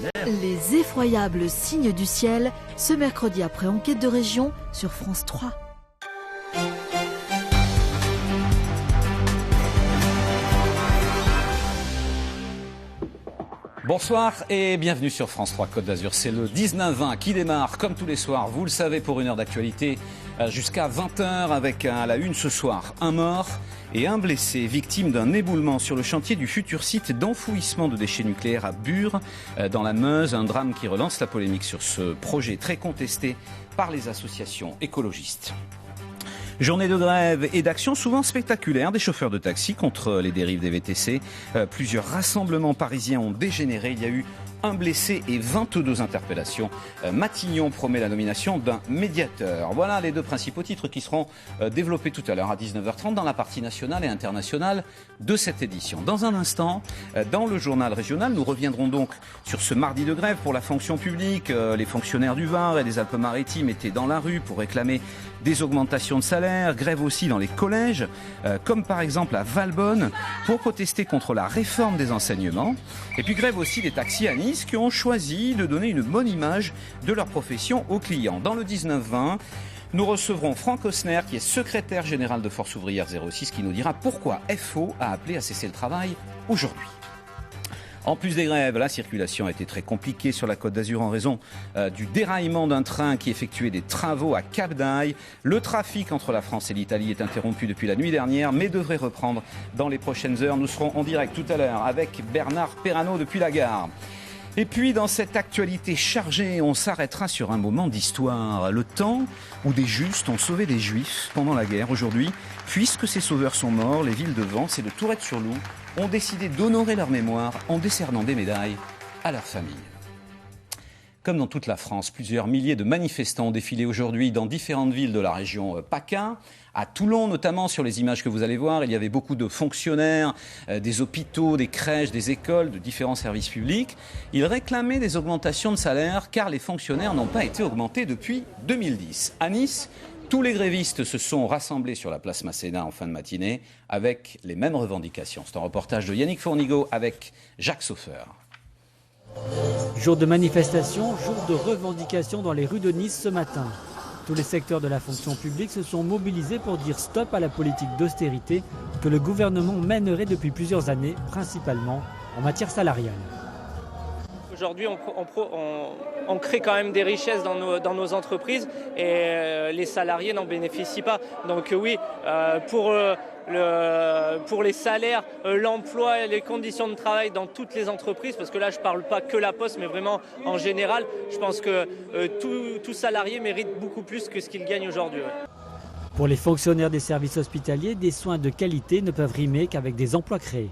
Les effroyables signes du ciel, ce mercredi après Enquête de région sur France 3. Bonsoir et bienvenue sur France 3 Côte d'Azur. C'est le 19-20 qui démarre comme tous les soirs, vous le savez, pour une heure d'actualité jusqu'à 20h avec à la une ce soir un mort et un blessé victime d'un éboulement sur le chantier du futur site d'enfouissement de déchets nucléaires à Bure dans la Meuse. Un drame qui relance la polémique sur ce projet très contesté par les associations écologistes. Journée de grève et d'action souvent spectaculaires des chauffeurs de taxi contre les dérives des VTC. Plusieurs rassemblements parisiens ont dégénéré. Il y a eu un blessé et 22 interpellations. Matignon promet la nomination d'un médiateur. Voilà les deux principaux titres qui seront développés tout à l'heure à 19h30 dans la partie nationale et internationale de cette édition. Dans un instant, dans le journal régional, nous reviendrons donc sur ce mardi de grève pour la fonction publique. Les fonctionnaires du Var et des Alpes-Maritimes étaient dans la rue pour réclamer des augmentations de salaire, grève aussi dans les collèges, comme par exemple à Valbonne, pour protester contre la réforme des enseignements. Et puis grève aussi des taxis à Nice qui ont choisi de donner une bonne image de leur profession aux clients. Dans le 19-20, nous recevrons Franck Osner, qui est secrétaire général de Force Ouvrière 06, qui nous dira pourquoi FO a appelé à cesser le travail aujourd'hui. En plus des grèves, la circulation a été très compliquée sur la Côte d'Azur en raison du déraillement d'un train qui effectuait des travaux à Cap d'Aille. Le trafic entre la France et l'Italie est interrompu depuis la nuit dernière, mais devrait reprendre dans les prochaines heures. Nous serons en direct tout à l'heure avec Bernard Perrano depuis la gare. Et puis, dans cette actualité chargée, on s'arrêtera sur un moment d'histoire. Le temps où des justes ont sauvé des juifs pendant la guerre. Aujourd'hui, puisque ces sauveurs sont morts, les villes de Vence et de Tourette-sur-Loup ont décidé d'honorer leur mémoire en décernant des médailles à leurs familles. Comme dans toute la France, plusieurs milliers de manifestants ont défilé aujourd'hui dans différentes villes de la région PACA. À Toulon, notamment, sur les images que vous allez voir, il y avait beaucoup de fonctionnaires, des hôpitaux, des crèches, des écoles, de différents services publics. Ils réclamaient des augmentations de salaire car les fonctionnaires n'ont pas été augmentés depuis 2010. À Nice, tous les grévistes se sont rassemblés sur la place Masséna en fin de matinée avec les mêmes revendications. C'est un reportage de Yannick Fournigo avec Jacques Sauffer. Jour de manifestation, jour de revendication dans les rues de Nice ce matin. Tous les secteurs de la fonction publique se sont mobilisés pour dire stop à la politique d'austérité que le gouvernement mènerait depuis plusieurs années, principalement en matière salariale. Aujourd'hui, on crée quand même des richesses dans nos entreprises et les salariés n'en bénéficient pas. Donc oui, pour les salaires, l'emploi et les conditions de travail dans toutes les entreprises, parce que là je ne parle pas que la Poste, mais vraiment en général, je pense que tout salarié mérite beaucoup plus que ce qu'il gagne aujourd'hui. Ouais. Pour les fonctionnaires des services hospitaliers, des soins de qualité ne peuvent rimer qu'avec des emplois créés.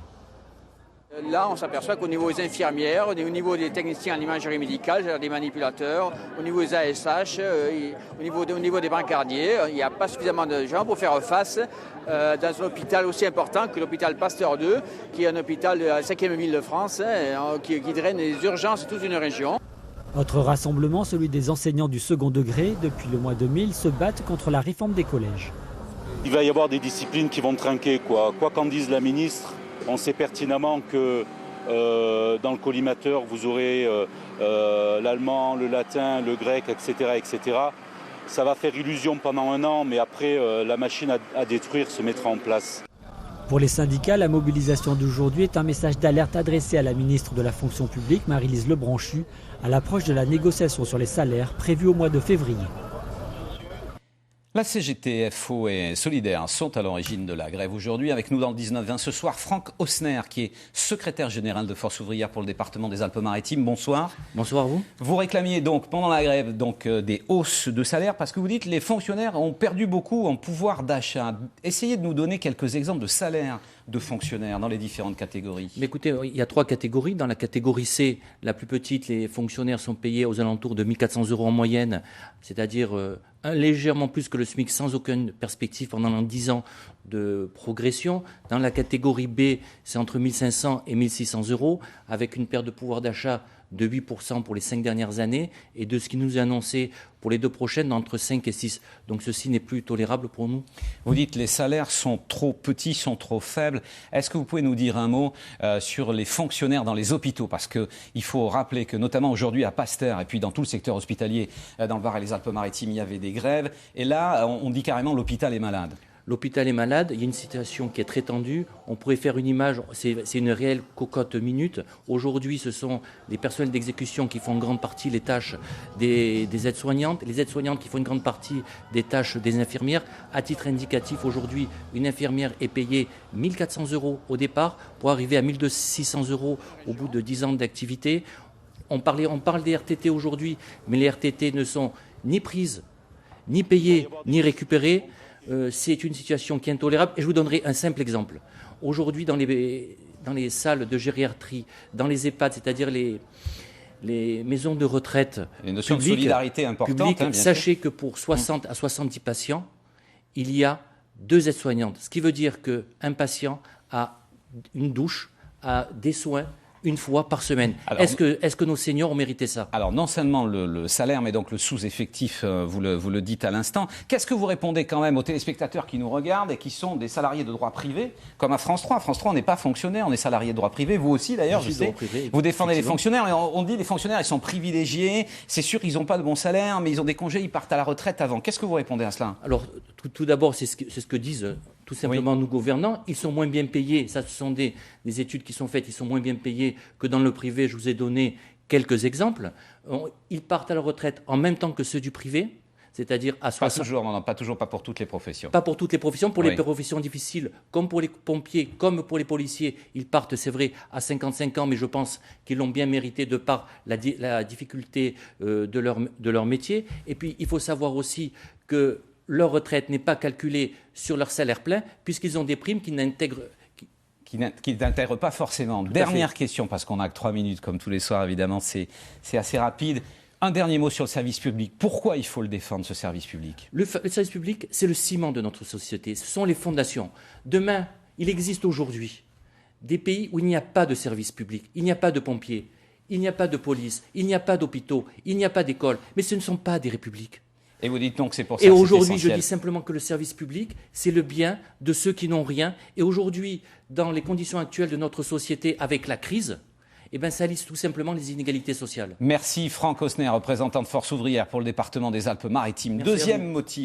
Là, on s'aperçoit qu'au niveau des infirmières, au niveau des techniciens en imagerie médicale, c'est-à-dire des manipulateurs, au niveau des ASH, au niveau des brancardiers, il n'y a pas suffisamment de gens pour faire face dans un hôpital aussi important que l'hôpital Pasteur 2, qui est un hôpital de la 5e ville de France, qui draine les urgences de toute une région. Autre rassemblement, celui des enseignants du second degré. Depuis le mois 2000, se battent contre la réforme des collèges. Il va y avoir des disciplines qui vont trinquer, quoi qu'en dise la ministre. On sait pertinemment que dans le collimateur, vous aurez l'allemand, le latin, le grec, etc., etc. Ça va faire illusion pendant un an, mais après, la machine à détruire se mettra en place. Pour les syndicats, la mobilisation d'aujourd'hui est un message d'alerte adressé à la ministre de la fonction publique, Marie-Lise Lebranchu, à l'approche de la négociation sur les salaires prévue au mois de février. La CGT, FO et Solidaires sont à l'origine de la grève aujourd'hui. Avec nous dans le 19-20 ce soir, Franck Osner, qui est secrétaire général de Force Ouvrière pour le département des Alpes-Maritimes. Bonsoir. Bonsoir à vous. Vous réclamiez donc pendant la grève des hausses de salaire parce que vous dites que les fonctionnaires ont perdu beaucoup en pouvoir d'achat. Essayez de nous donner quelques exemples de salaires de fonctionnaires dans les différentes catégories. Mais écoutez, il y a 3 catégories. Dans la catégorie C, la plus petite, les fonctionnaires sont payés aux alentours de 1 400 € en moyenne, c'est-à-dire légèrement plus que le SMIC sans aucune perspective pendant 10 ans de progression. Dans la catégorie B, c'est entre 1 500 et 1 600 euros, avec une perte de pouvoir d'achat de 8% pour les 5 dernières années, et de ce qui nous est annoncé pour les 2 prochaines, d'entre 5 et 6. Donc ceci n'est plus tolérable pour nous. Vous dites que les salaires sont trop petits, sont trop faibles. Est-ce que vous pouvez nous dire un mot sur les fonctionnaires dans les hôpitaux? Parce qu'il faut rappeler que notamment aujourd'hui à Pasteur et puis dans tout le secteur hospitalier, dans le Var et les Alpes-Maritimes, il y avait des grèves. Et là, on dit carrément l'hôpital est malade. L'hôpital est malade, il y a une situation qui est très tendue. On pourrait faire une image, c'est une réelle cocotte minute. Aujourd'hui, ce sont les personnels d'exécution qui font une grande partie les tâches des aides-soignantes, les aides-soignantes qui font une grande partie des tâches des infirmières. À titre indicatif, aujourd'hui, une infirmière est payée 1 400 € au départ pour arriver à 1 600 € au bout de 10 ans d'activité. On parle des RTT aujourd'hui, mais les RTT ne sont ni prises, ni payées, ni récupérées. C'est une situation qui est intolérable. Et je vous donnerai un simple exemple. Aujourd'hui, dans les salles de gériatrie, dans les EHPAD, c'est-à-dire les maisons de retraite une notion de solidarité importante. Sachez que pour 60 à 70 patients, il y a 2 aides-soignantes. Ce qui veut dire qu'un patient a une douche, a des soins, une fois par semaine. Alors, est-ce que nos seniors ont mérité ça? Alors non seulement le salaire, mais donc le sous-effectif, vous le dites à l'instant. Qu'est-ce que vous répondez quand même aux téléspectateurs qui nous regardent et qui sont des salariés de droit privé, comme à France 3? France 3, on n'est pas fonctionnaire, on est salarié de droit privé. Vous aussi d'ailleurs, je sais. Vous défendez les fonctionnaires, et on dit les fonctionnaires, ils sont privilégiés. C'est sûr, ils n'ont pas de bon salaire, mais ils ont des congés, ils partent à la retraite avant. Qu'est-ce que vous répondez à cela? Alors tout d'abord, c'est ce que disent tout simplement nous gouvernants. Ils sont moins bien payés. Ça, ce sont des études qui sont faites. Ils sont moins bien payés que dans le privé. Je vous ai donné quelques exemples. Ils partent à la retraite en même temps que ceux du privé, c'est-à-dire à 60... Pas pour toutes les professions. Pas pour toutes les professions. Pour les professions difficiles, comme pour les pompiers, comme pour les policiers, ils partent, c'est vrai, à 55 ans, mais je pense qu'ils l'ont bien mérité de par la difficulté de leur métier. Et puis, il faut savoir aussi que leur retraite n'est pas calculée sur leur salaire plein, puisqu'ils ont des primes qui n'intègrent pas forcément. Dernière question, parce qu'on n'a que 3 minutes, comme tous les soirs, évidemment, c'est assez rapide. Un dernier mot sur le service public. Pourquoi il faut le défendre, ce service public? Le service public, c'est le ciment de notre société. Ce sont les fondations. Demain, il existe aujourd'hui des pays où il n'y a pas de service public, il n'y a pas de pompiers, il n'y a pas de police, il n'y a pas d'hôpitaux, il n'y a pas d'écoles. Mais ce ne sont pas des républiques. Et vous dites donc c'est pour ça que c'est essentiel. Et aujourd'hui, je dis simplement que le service public, c'est le bien de ceux qui n'ont rien. Et aujourd'hui, dans les conditions actuelles de notre société, avec la crise, ça lisse tout simplement les inégalités sociales. Merci Franck Hausner, représentant de Force ouvrière pour le département des Alpes-Maritimes. Deuxième motif.